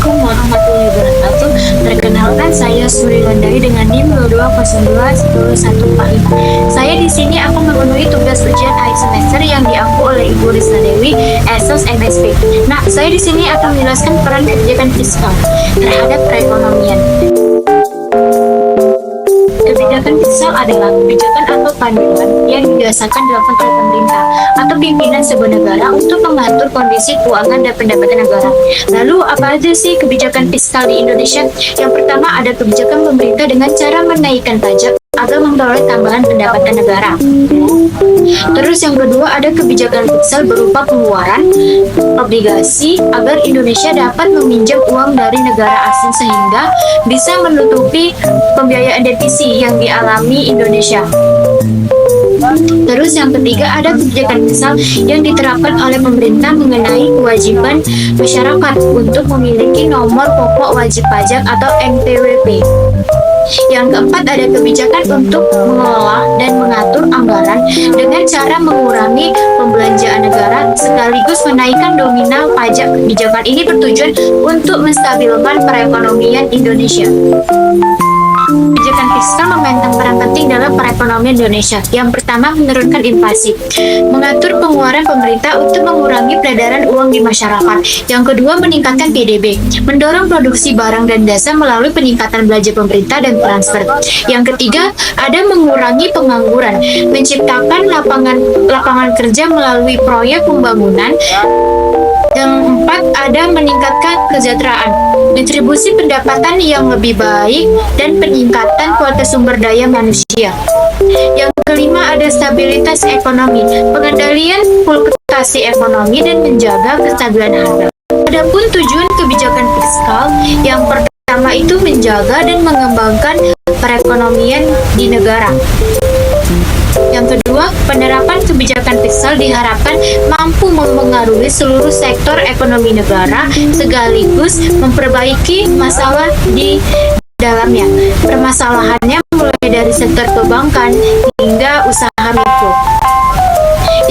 Assalamualaikum warahmatullahi wabarakatuh. Perkenalkan, saya Suri Landari dengan NIM 2202101145. Saya di sini akan memenuhi tugas ujian akhir semester yang diampu oleh Ibu Risna Dewi, ESOS MSP. Nah, saya di sini akan menjelaskan peran kebijakan fiskal terhadap perekonomian. Kebijakan fiskal adalah kebijakan atau panduan yang didasarkan dilakukan oleh pemerintah atau pimpinan sebuah negara untuk mengatur kondisi keuangan dan pendapatan negara. Lalu, apa aja sih kebijakan fiskal di Indonesia? Yang pertama, ada kebijakan pemerintah dengan cara menaikkan pajak agar memperoleh tambahan pendapatan negara. Terus yang kedua, ada kebijakan fiskal berupa pengeluaran obligasi agar Indonesia dapat meminjam uang dari negara asing sehingga bisa menutupi pembiayaan defisit yang dialami Indonesia. Terus yang ketiga, ada kebijakan fiskal yang diterapkan oleh pemerintah mengenai kewajiban masyarakat untuk memiliki nomor pokok wajib pajak atau NPWP. Yang keempat, ada kebijakan untuk mengelola dan mengatur anggaran dengan cara mengurangi pembelanjaan negara sekaligus menaikkan nominal pajak. Kebijakan ini bertujuan untuk menstabilkan perekonomian Indonesia. Kebijakan fiskal memainkan peran penting dalam perekonomian Indonesia. Yang pertama, menurunkan inflasi, mengatur pengeluaran pemerintah untuk mengurangi peredaran uang di masyarakat. Yang kedua, meningkatkan PDB, mendorong produksi barang dan jasa melalui peningkatan belanja pemerintah dan transfer. Yang ketiga, ada mengurangi pengangguran, menciptakan lapangan kerja melalui proyek pembangunan. Yang empat, ada meningkatkan kesejahteraan, distribusi pendapatan yang lebih baik, dan peningkatan kualitas sumber daya manusia. Yang kelima, ada stabilitas ekonomi, pengendalian fluktuasi ekonomi, dan menjaga kestabilan harga. Adapun tujuan kebijakan fiskal, yang pertama itu menjaga dan mengembangkan perekonomian di negara. Yang kedua, penerapan kebijakan fiskal diharapkan mampu mempengaruhi seluruh sektor ekonomi negara sekaligus memperbaiki masalah di dalamnya. Permasalahannya mulai dari sektor perbankan hingga usaha mikro.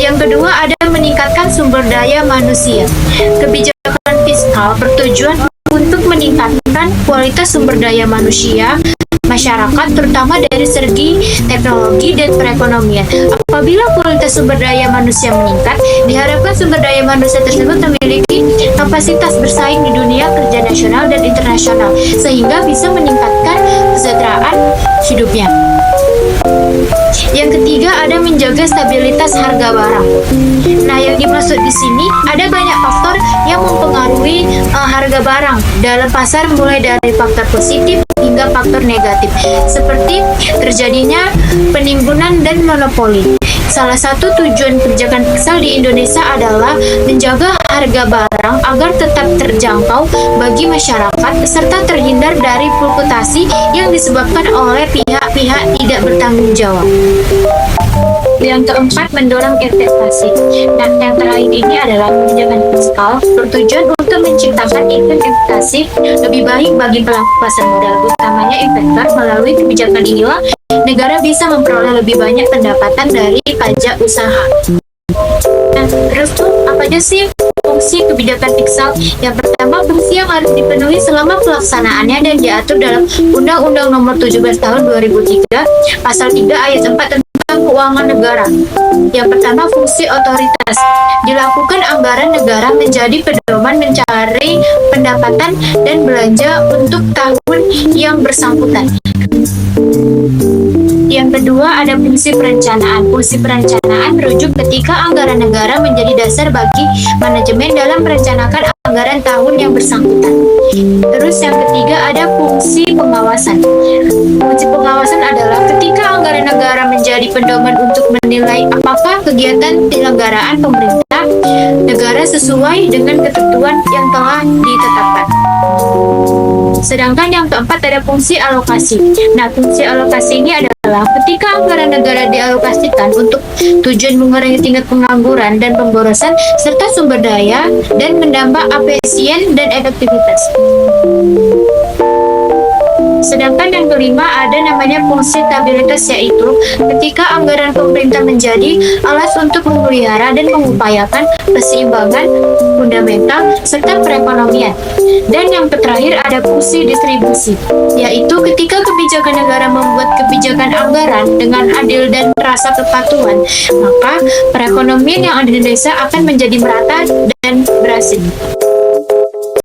Yang kedua, ada meningkatkan sumber daya manusia. Kebijakan fiskal bertujuan untuk meningkatkan kualitas sumber daya manusia masyarakat, terutama dari segi teknologi dan perekonomian. Apabila kualitas sumber daya manusia meningkat, diharapkan sumber daya manusia tersebut memiliki kapasitas bersaing di dunia kerja nasional dan internasional, sehingga bisa meningkatkan kesejahteraan hidupnya. Yang ketiga, ada menjaga stabilitas harga barang. Nah, yang dimaksud di sini ada banyak faktor yang mempengaruhi harga barang dalam pasar, mulai dari faktor positif hingga faktor negatif, seperti terjadinya penimbunan dan monopoli. Salah satu tujuan kebijakan fiskal di Indonesia adalah menjaga harga barang agar tetap terjangkau bagi masyarakat serta terhindar dari fluktuasi yang disebabkan oleh pihak-pihak tidak bertanggung jawab. Yang keempat, mendorong investasi. Nah, yang terakhir ini adalah kebijakan fiskal bertujuan untuk menciptakan iklim investasi lebih baik bagi pelaku pasar modal, utamanya investor. Melalui kebijakan inilah negara bisa memperoleh lebih banyak pendapatan dari pajak usaha. Nah, terus tuh apa aja sih fungsi kebijakan fiskal? Yang pertama, fungsi yang harus dipenuhi selama pelaksanaannya dan diatur dalam Undang-Undang Nomor 17 Tahun 2003, Pasal 3 Ayat 4 tentang keuangan negara. Yang pertama, fungsi otoritas. Dilakukan anggaran negara menjadi pedoman mencari pendapatan dan belanja untuk tahun yang bersangkutan. Yang kedua, ada fungsi perencanaan. Fungsi perencanaan merujuk ketika anggaran negara menjadi dasar bagi manajemen dalam merencanakan anggaran tahun yang bersangkutan. Terus yang ketiga, ada fungsi pengawasan. Fungsi pengawasan adalah ketika anggaran negara menjadi pedoman untuk menilai apakah kegiatan penyelenggaraan pemerintah negara sesuai dengan ketentuan yang telah ditetapkan. Sedangkan yang keempat, ada fungsi alokasi. Nah, fungsi alokasi ini adalah ketika anggaran negara dialokasikan untuk tujuan mengurangi tingkat pengangguran dan pemborosan serta sumber daya dan menambah efisien dan efektivitas. Sedangkan yang kelima, ada namanya fungsi stabilitas, yaitu ketika anggaran pemerintah menjadi alas untuk memelihara dan mengupayakan keseimbangan fundamental serta perekonomian. Dan yang terakhir ada fungsi distribusi, yaitu ketika kebijakan negara membuat kebijakan anggaran dengan adil dan rasa kepatuhan, maka perekonomian yang ada di desa akan menjadi merata dan berhasil.